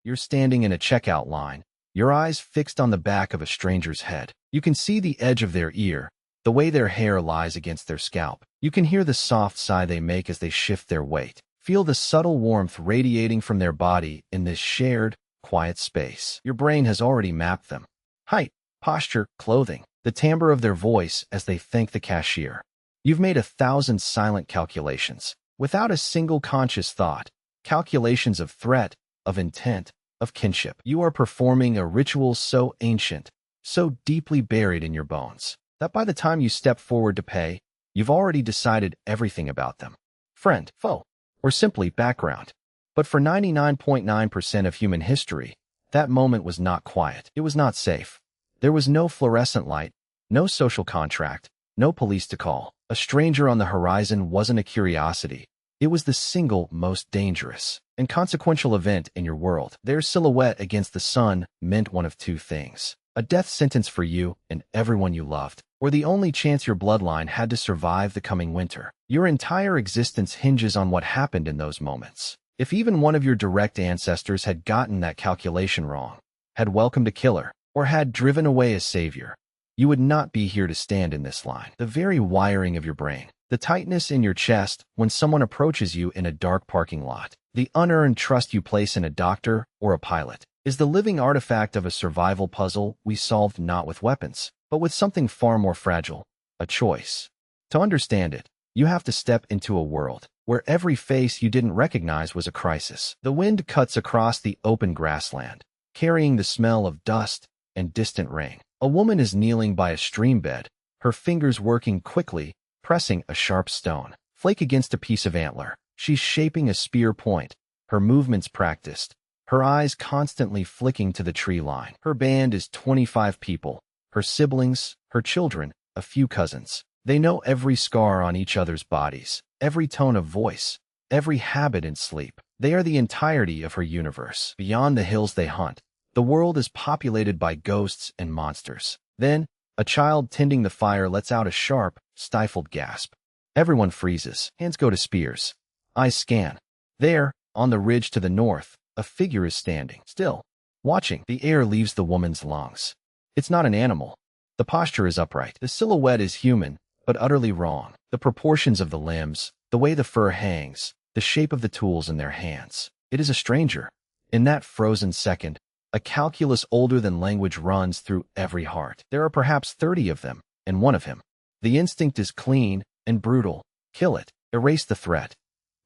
You're standing in a checkout line, your eyes fixed on the back of a stranger's head. You can see the edge of their ear, the way their hair lies against their scalp. You can hear the soft sigh they make as they shift their weight. Feel the subtle warmth radiating from their body in this shared, quiet space. Your brain has already mapped them. Height, posture, clothing, the timbre of their voice as they thank the cashier. You've made 1,000 silent calculations, without a single conscious thought, calculations of threat, of intent, of kinship. You are performing a ritual so ancient, so deeply buried in your bones, that by the time you step forward to pay, you've already decided everything about them. Friend, foe, or simply background. But for 99.9% of human history, that moment was not quiet. It was not safe. There was no fluorescent light, no social contract, no police to call. A stranger on the horizon wasn't a curiosity. It was the single most dangerous and consequential event in your world. Their silhouette against the sun meant one of two things: a death sentence for you and everyone you loved, or the only chance your bloodline had to survive the coming winter. Your entire existence hinges on what happened in those moments. If even one of your direct ancestors had gotten that calculation wrong, had welcomed a killer, or had driven away a savior, you would not be here to stand in this line. The very wiring of your brain, the tightness in your chest when someone approaches you in a dark parking lot, the unearned trust you place in a doctor or a pilot, is the living artifact of a survival puzzle we solved not with weapons, but with something far more fragile: a choice. To understand it, you have to step into a world where every face you didn't recognize was a crisis. The wind cuts across the open grassland, carrying the smell of dust and distant rain. A woman is kneeling by a stream bed, her fingers working quickly, pressing a sharp stone. Flake against a piece of antler. She's shaping a spear point, her movements practiced, her eyes constantly flicking to the tree line. Her band is 25 people, her siblings, her children, a few cousins. They know every scar on each other's bodies, every tone of voice, every habit and sleep. They are the entirety of her universe. Beyond the hills they hunt, the world is populated by ghosts and monsters. Then, a child tending the fire lets out a sharp, stifled gasp. Everyone freezes. Hands go to spears. Eyes scan. There, on the ridge to the north, a figure is standing, still, watching. The air leaves the woman's lungs. It's not an animal. The posture is upright. The silhouette is human, but utterly wrong. The proportions of the limbs, the way the fur hangs, the shape of the tools in their hands. It is a stranger. In that frozen second, a calculus older than language runs through every heart. There are perhaps 30 of them, and one of him. The instinct is clean and brutal. Kill it. Erase the threat.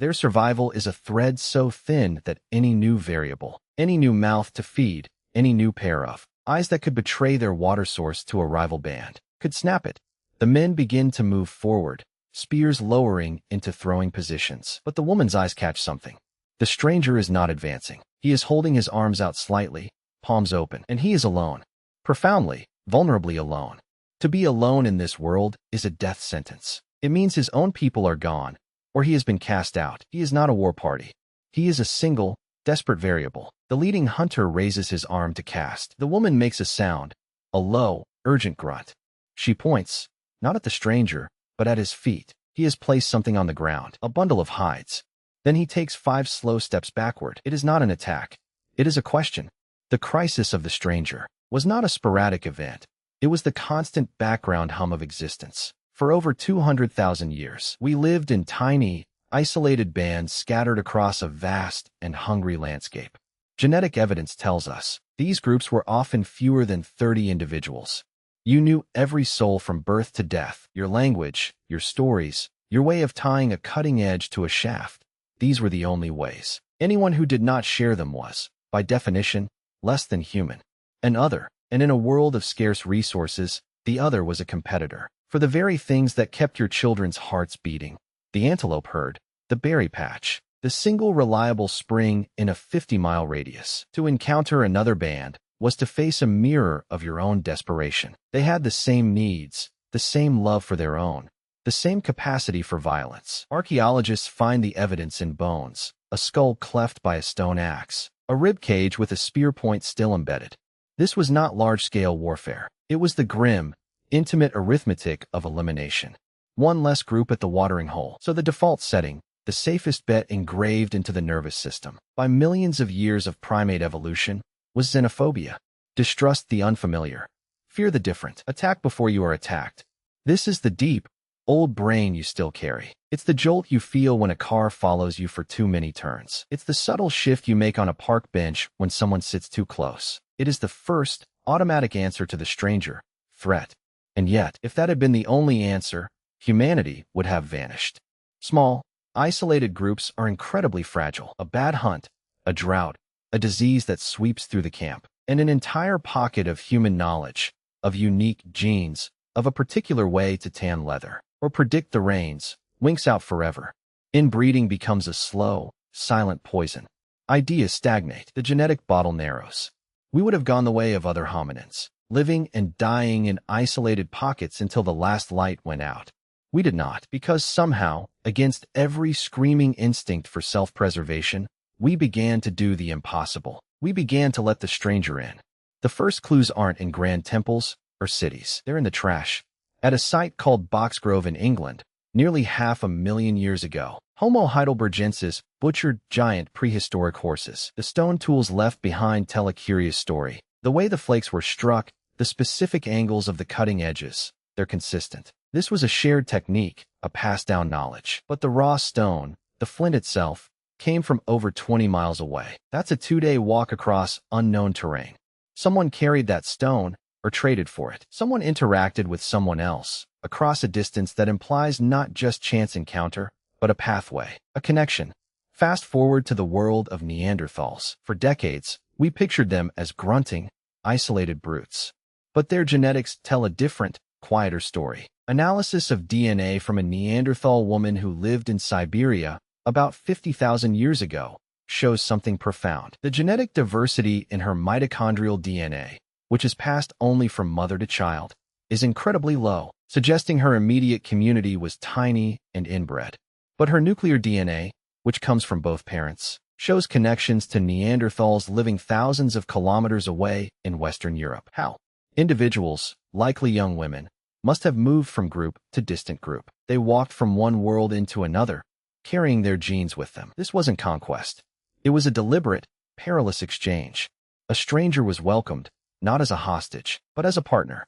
Their survival is a thread so thin that any new variable, any new mouth to feed, any new pair of eyes that could betray their water source to a rival band, could snap it. The men begin to move forward, spears lowering into throwing positions. But the woman's eyes catch something. The stranger is not advancing. He is holding his arms out slightly, palms open, and he is alone. Profoundly, vulnerably alone. To be alone in this world is a death sentence. It means his own people are gone, or he has been cast out. He is not a war party. He is a single, desperate variable. The leading hunter raises his arm to cast. The woman makes a sound, a low, urgent grunt. She points, not at the stranger, but at his feet. He has placed something on the ground, a bundle of hides. Then he takes 5 slow steps backward. It is not an attack. It is a question. The crisis of the stranger was not a sporadic event. It was the constant background hum of existence. For over 200,000 years, we lived in tiny, isolated bands scattered across a vast and hungry landscape. Genetic evidence tells us these groups were often fewer than 30 individuals. You knew every soul from birth to death, your language, your stories, your way of tying a cutting edge to a shaft. These were the only ways. Anyone who did not share them was, by definition, less than human. An other, and in a world of scarce resources, the other was a competitor for the very things that kept your children's hearts beating. The antelope herd, the berry patch, the single reliable spring in a 50-mile radius. To encounter another band was to face a mirror of your own desperation. They had the same needs, the same love for their own, the same capacity for violence. Archaeologists find the evidence in bones, a skull cleft by a stone axe, a rib cage with a spear point still embedded. This was not large-scale warfare. It was the grim, intimate arithmetic of elimination. One less group at the watering hole. So the default setting, the safest bet engraved into the nervous system by millions of years of primate evolution was xenophobia. Distrust the unfamiliar. Fear the different. Attack before you are attacked. This is the deep, old brain you still carry. It's the jolt you feel when a car follows you for too many turns. It's the subtle shift you make on a park bench when someone sits too close. It is the first, automatic answer to the stranger, threat. And yet, if that had been the only answer, humanity would have vanished. Small, isolated groups are incredibly fragile. A bad hunt, a drought, a disease that sweeps through the camp, and an entire pocket of human knowledge, of unique genes, of a particular way to tan leather, or predict the rains, winks out forever. Inbreeding becomes a slow, silent poison. Ideas stagnate. The genetic bottle narrows. We would have gone the way of other hominins, living and dying in isolated pockets until the last light went out. We did not, because somehow, against every screaming instinct for self-preservation, we began to do the impossible. We began to let the stranger in. The first clues aren't in grand temples or cities. They're in the trash. At a site called Boxgrove in England, nearly 500,000 years ago, Homo heidelbergensis butchered giant prehistoric horses. The stone tools left behind tell a curious story. The way the flakes were struck, the specific angles of the cutting edges, they're consistent. This was a shared technique, a passed-down knowledge. But the raw stone, the flint itself, came from over 20 miles away. That's a 2-day walk across unknown terrain. Someone carried that stone or traded for it. Someone interacted with someone else across a distance that implies not just chance encounter, but a pathway, a connection. Fast forward to the world of Neanderthals. For decades, we pictured them as grunting, isolated brutes. But their genetics tell a different, quieter story. Analysis of DNA from a Neanderthal woman who lived in Siberia about 50,000 years ago shows something profound. The genetic diversity in her mitochondrial DNA, which is passed only from mother to child, is incredibly low, suggesting her immediate community was tiny and inbred. But her nuclear DNA, which comes from both parents, shows connections to Neanderthals living thousands of kilometers away in Western Europe. How? Individuals, likely young women, must have moved from group to distant group. They walked from one world into another, carrying their genes with them. This wasn't conquest. It was a deliberate, perilous exchange. A stranger was welcomed, not as a hostage, but as a partner.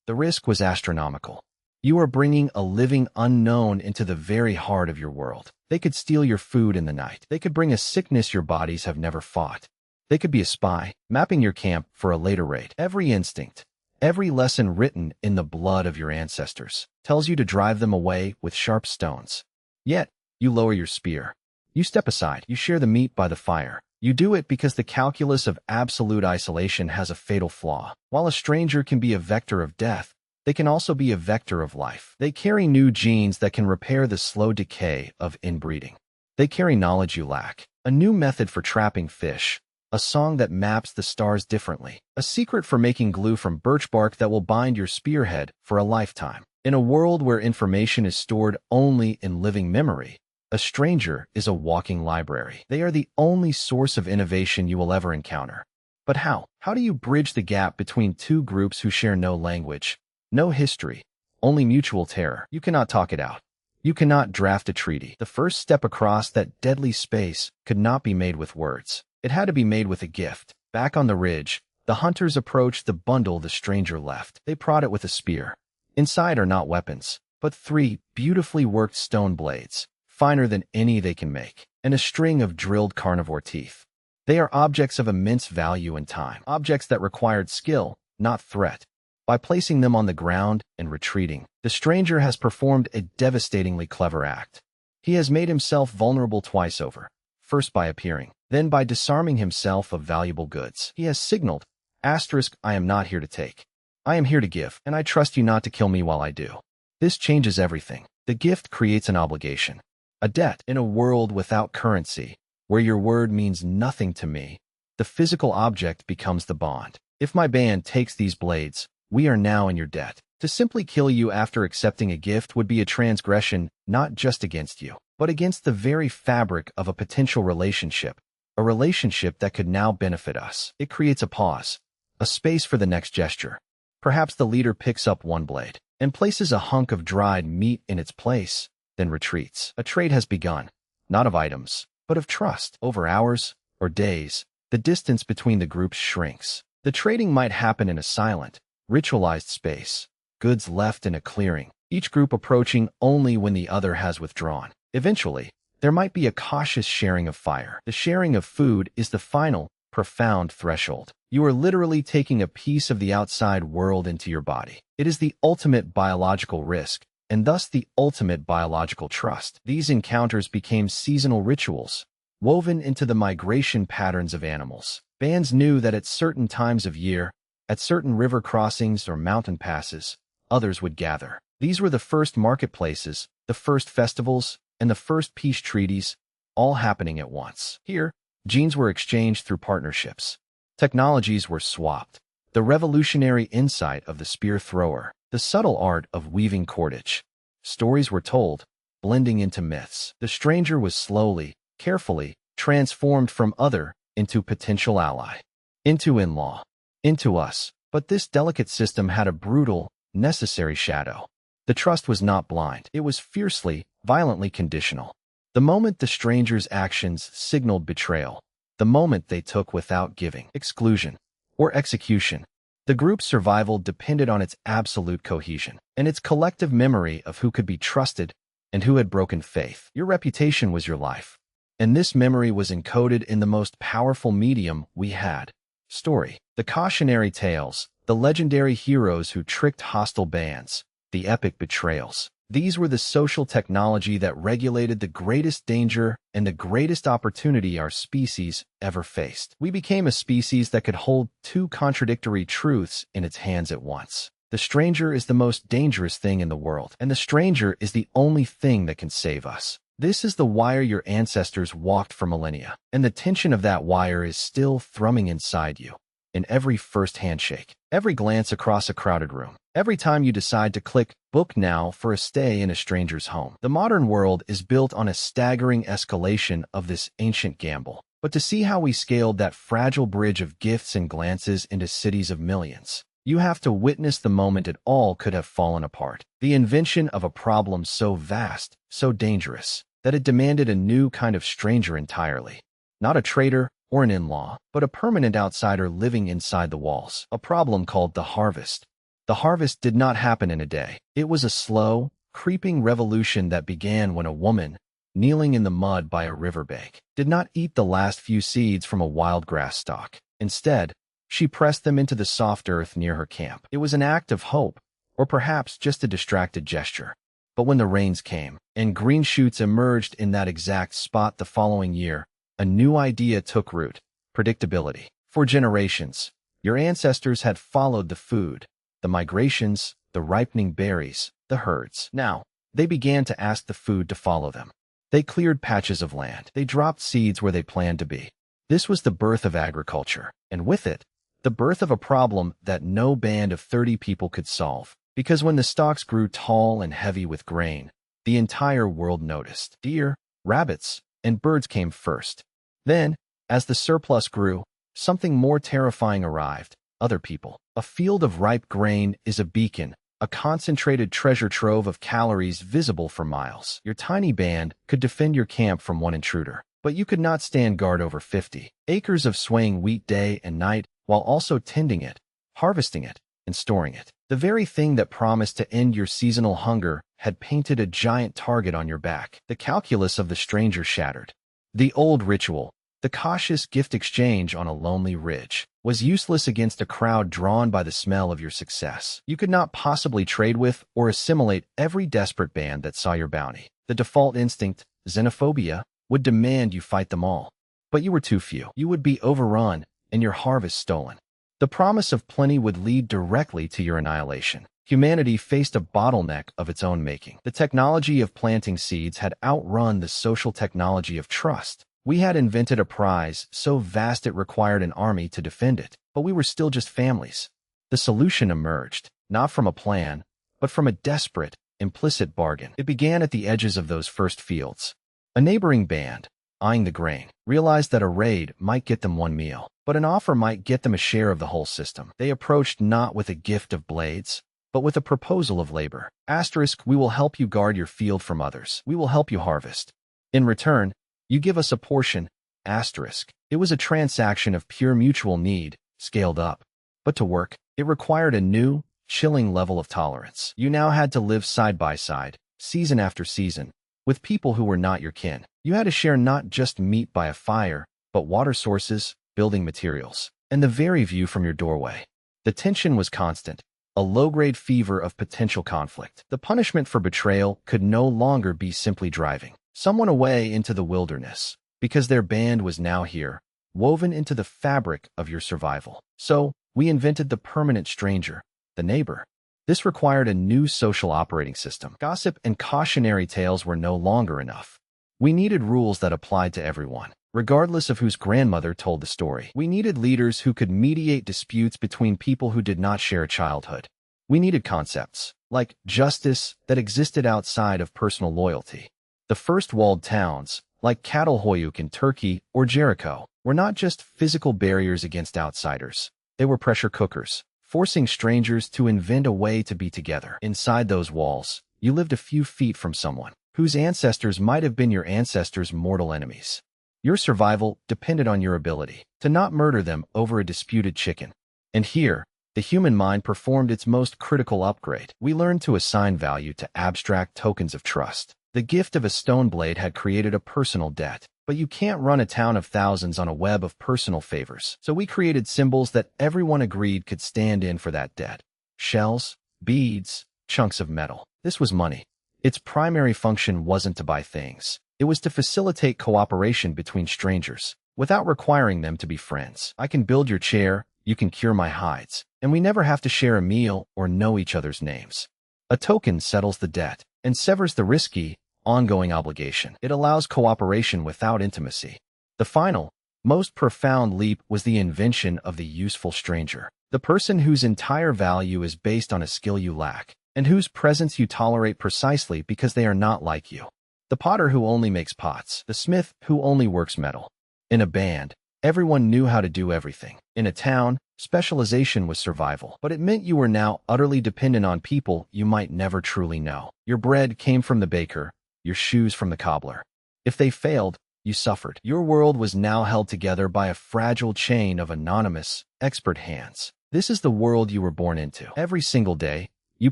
The risk was astronomical. You are bringing a living unknown into the very heart of your world. They could steal your food in the night. They could bring a sickness your bodies have never fought. They could be a spy, mapping your camp for a later raid. Every instinct, every lesson written in the blood of your ancestors, tells you to drive them away with sharp stones. Yet, you lower your spear. You step aside. You share the meat by the fire. You do it because the calculus of absolute isolation has a fatal flaw. While a stranger can be a vector of death, they can also be a vector of life. They carry new genes that can repair the slow decay of inbreeding. They carry knowledge you lack, a new method for trapping fish, a song that maps the stars differently, a secret for making glue from birch bark that will bind your spearhead for a lifetime. In a world where information is stored only in living memory, a stranger is a walking library. They are the only source of innovation you will ever encounter. But how? How do you bridge the gap between two groups who share no language, no history, only mutual terror? You cannot talk it out. You cannot draft a treaty. The first step across that deadly space could not be made with words. It had to be made with a gift. Back on the ridge, the hunters approached the bundle the stranger left. They prod it with a spear. Inside are not weapons, but 3 beautifully worked stone blades, finer than any they can make, and a string of drilled carnivore teeth. They are objects of immense value and time, objects that required skill, not threat. By placing them on the ground and retreating, the stranger has performed a devastatingly clever act. He has made himself vulnerable twice over, first by appearing, then by disarming himself of valuable goods. He has signaled, I am not here to take. I am here to give, and I trust you not to kill me while I do. This changes everything. The gift creates an obligation. A debt. In a world without currency, where your word means nothing to me, the physical object becomes the bond. If my band takes these blades, we are now in your debt. To simply kill you after accepting a gift would be a transgression not just against you, but against the very fabric of a potential relationship, a relationship that could now benefit us. It creates a pause, a space for the next gesture. Perhaps the leader picks up one blade and places a hunk of dried meat in its place, then retreats. A trade has begun. not of items, but of trust. Over hours or days, the distance between the groups shrinks. The trading might happen in a silent, ritualized space, goods left in a clearing, each group approaching only when the other has withdrawn. Eventually, there might be a cautious sharing of fire. The sharing of food is the final, profound threshold. You are literally taking a piece of the outside world into your body. It is the ultimate biological risk, and thus the ultimate biological trust. These encounters became seasonal rituals, woven into the migration patterns of animals. Bands knew that at certain times of year, at certain river crossings or mountain passes, others would gather. These were the first marketplaces, the first festivals, and the first peace treaties, all happening at once. Here, genes were exchanged through partnerships. Technologies were swapped. The revolutionary insight of the spear thrower, the subtle art of weaving cordage. Stories were told, blending into myths. The stranger was slowly, carefully, transformed from other into potential ally, into in-law, into us. But this delicate system had a brutal, necessary shadow. The trust was not blind. It was fiercely, violently conditional. The moment the stranger's actions signaled betrayal, the moment they took without giving, exclusion, or execution, the group's survival depended on its absolute cohesion and its collective memory of who could be trusted and who had broken faith. Your reputation was your life, and this memory was encoded in the most powerful medium we had: story. The cautionary tales, the legendary heroes who tricked hostile bands, the epic betrayals. These were the social technology that regulated the greatest danger and the greatest opportunity our species ever faced. We became a species that could hold two contradictory truths in its hands at once. The stranger is the most dangerous thing in the world, and the stranger is the only thing that can save us. This is the wire your ancestors walked for millennia, and the tension of that wire is still thrumming inside you. In every first handshake, every glance across a crowded room, every time you decide to click book now for a stay in a stranger's home. The modern world is built on a staggering escalation of this ancient gamble. But to see how we scaled that fragile bridge of gifts and glances into cities of millions, you have to witness the moment it all could have fallen apart. The invention of a problem so vast, so dangerous, that it demanded a new kind of stranger entirely. Not a traitor or an in-law, but a permanent outsider living inside the walls. A problem called the harvest. The harvest did not happen in a day. It was a slow, creeping revolution that began when a woman, kneeling in the mud by a riverbank, did not eat the last few seeds from a wild grass stalk. Instead, she pressed them into the soft earth near her camp. It was an act of hope, or perhaps just a distracted gesture. But when the rains came, and green shoots emerged in that exact spot the following year, a new idea took root: predictability. For generations, your ancestors had followed the food, the migrations, the ripening berries, the herds. Now, they began to ask the food to follow them. They cleared patches of land. They dropped seeds where they planned to be. This was the birth of agriculture, and with it, the birth of a problem that no band of 30 people could solve. Because when the stalks grew tall and heavy with grain, the entire world noticed. Deer, rabbits, and birds came first. Then, as the surplus grew, something more terrifying arrived: other people. A field of ripe grain is a beacon, a concentrated treasure trove of calories visible for miles. Your tiny band could defend your camp from one intruder, but you could not stand guard over 50 acres of swaying wheat day and night while also tending it, harvesting it, and storing it. The very thing that promised to end your seasonal hunger had painted a giant target on your back. The calculus of the stranger shattered. The old ritual, the cautious gift exchange on a lonely ridge, was useless against a crowd drawn by the smell of your success. You could not possibly trade with or assimilate every desperate band that saw your bounty. The default instinct, xenophobia, would demand you fight them all. But you were too few. You would be overrun and your harvest stolen. The promise of plenty would lead directly to your annihilation. Humanity faced a bottleneck of its own making. The technology of planting seeds had outrun the social technology of trust. We had invented a prize so vast it required an army to defend it, but we were still just families. The solution emerged, not from a plan, but from a desperate, implicit bargain. It began at the edges of those first fields. A neighboring band, eyeing the grain, realized that a raid might get them one meal, but an offer might get them a share of the whole system. They approached not with a gift of blades, but with a proposal of labor. Asterisk, we will help you guard your field from others. We will help you harvest. In return, You give us a portion, asterisk. It was a transaction of pure mutual need, scaled up. But to work, it required a new, chilling level of tolerance. You now had to live side by side, season after season, with people who were not your kin. You had to share not just meat by a fire, but water sources, building materials, and the very view from your doorway. The tension was constant, a low-grade fever of potential conflict. The punishment for betrayal could no longer be simply driving someone away into the wilderness, because their band was now here, woven into the fabric of your survival. So, we invented the permanent stranger, the neighbor. This required a new social operating system. Gossip and cautionary tales were no longer enough. We needed rules that applied to everyone, regardless of whose grandmother told the story. We needed leaders who could mediate disputes between people who did not share a childhood. We needed concepts, like justice, that existed outside of personal loyalty. The first walled towns, like Catalhoyuk in Turkey or Jericho, were not just physical barriers against outsiders. They were pressure cookers, forcing strangers to invent a way to be together. Inside those walls, you lived a few feet from someone whose ancestors might have been your ancestors' mortal enemies. Your survival depended on your ability to not murder them over a disputed chicken. And here, the human mind performed its most critical upgrade. We learned to assign value to abstract tokens of trust. The gift of a stone blade had created a personal debt, but you can't run a town of thousands on a web of personal favors. So we created symbols that everyone agreed could stand in for that debt. Shells, beads, chunks of metal. This was money. Its primary function wasn't to buy things. It was to facilitate cooperation between strangers, without requiring them to be friends. I can build your chair, you can cure my hides, and we never have to share a meal or know each other's names. A token settles the debt and severs the risky, ongoing obligation. It allows cooperation without intimacy. The final, most profound leap was the invention of the useful stranger, the person whose entire value is based on a skill you lack, and whose presence you tolerate precisely because they are not like you. The potter who only makes pots, the smith who only works metal. In a band, everyone knew how to do everything. In a town, specialization was survival, but it meant you were now utterly dependent on people you might never truly know. Your bread came from the baker, your shoes from the cobbler. If they failed, you suffered. Your world was now held together by a fragile chain of anonymous, expert hands. This is the world you were born into. Every single day, you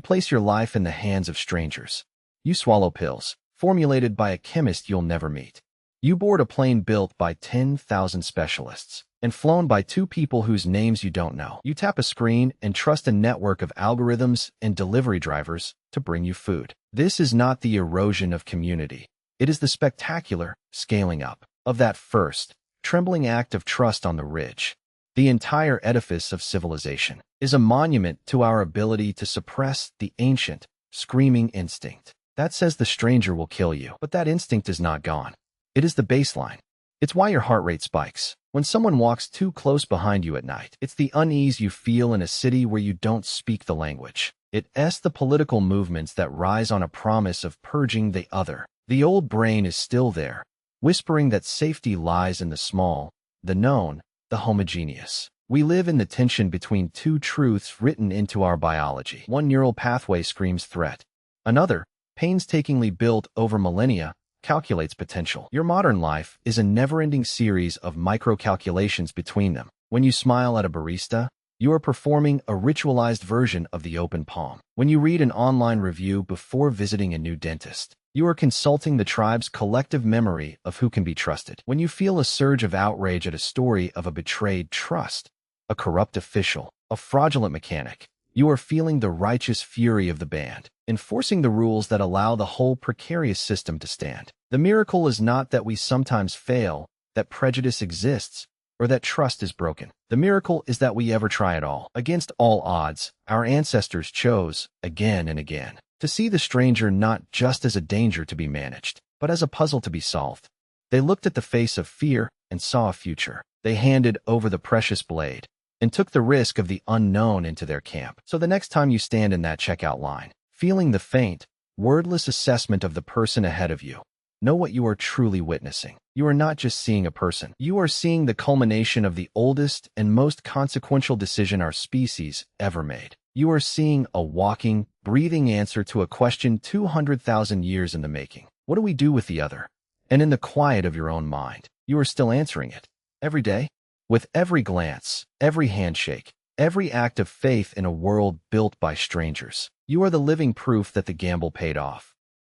place your life in the hands of strangers. You swallow pills, formulated by a chemist you'll never meet. You board a plane built by 10,000 specialists and flown by two people whose names you don't know. You tap a screen and trust a network of algorithms and delivery drivers to bring you food. This is not the erosion of community. It is the spectacular scaling up of that first, trembling act of trust on the ridge. The entire edifice of civilization is a monument to our ability to suppress the ancient, screaming instinct that says the stranger will kill you. But that instinct is not gone. It is the baseline. It's why your heart rate spikes when someone walks too close behind you at night. It's the unease you feel in a city where you don't speak the language. It's the political movements that rise on a promise of purging the other. The old brain is still there, whispering that safety lies in the small, the known, the homogeneous. We live in the tension between two truths written into our biology. One neural pathway screams threat. Another, painstakingly built over millennia, calculates potential. Your modern life is a never-ending series of micro-calculations between them. When you smile at a barista, you are performing a ritualized version of the open palm. When you read an online review before visiting a new dentist, you are consulting the tribe's collective memory of who can be trusted. When you feel a surge of outrage at a story of a betrayed trust, a corrupt official, a fraudulent mechanic, you are feeling the righteous fury of the band, enforcing the rules that allow the whole precarious system to stand. The miracle is not that we sometimes fail, that prejudice exists, or that trust is broken. The miracle is that we ever try at all. Against all odds, our ancestors chose, again and again, to see the stranger not just as a danger to be managed, but as a puzzle to be solved. They looked at the face of fear and saw a future. They handed over the precious blade and took the risk of the unknown into their camp. So the next time you stand in that checkout line, feeling the faint, wordless assessment of the person ahead of you, know what you are truly witnessing. You are not just seeing a person. You are seeing the culmination of the oldest and most consequential decision our species ever made. You are seeing a walking, breathing answer to a question 200,000 years in the making. What do we do with the other? And in the quiet of your own mind, you are still answering it. Every day. With every glance, every handshake, every act of faith in a world built by strangers. You are the living proof that the gamble paid off.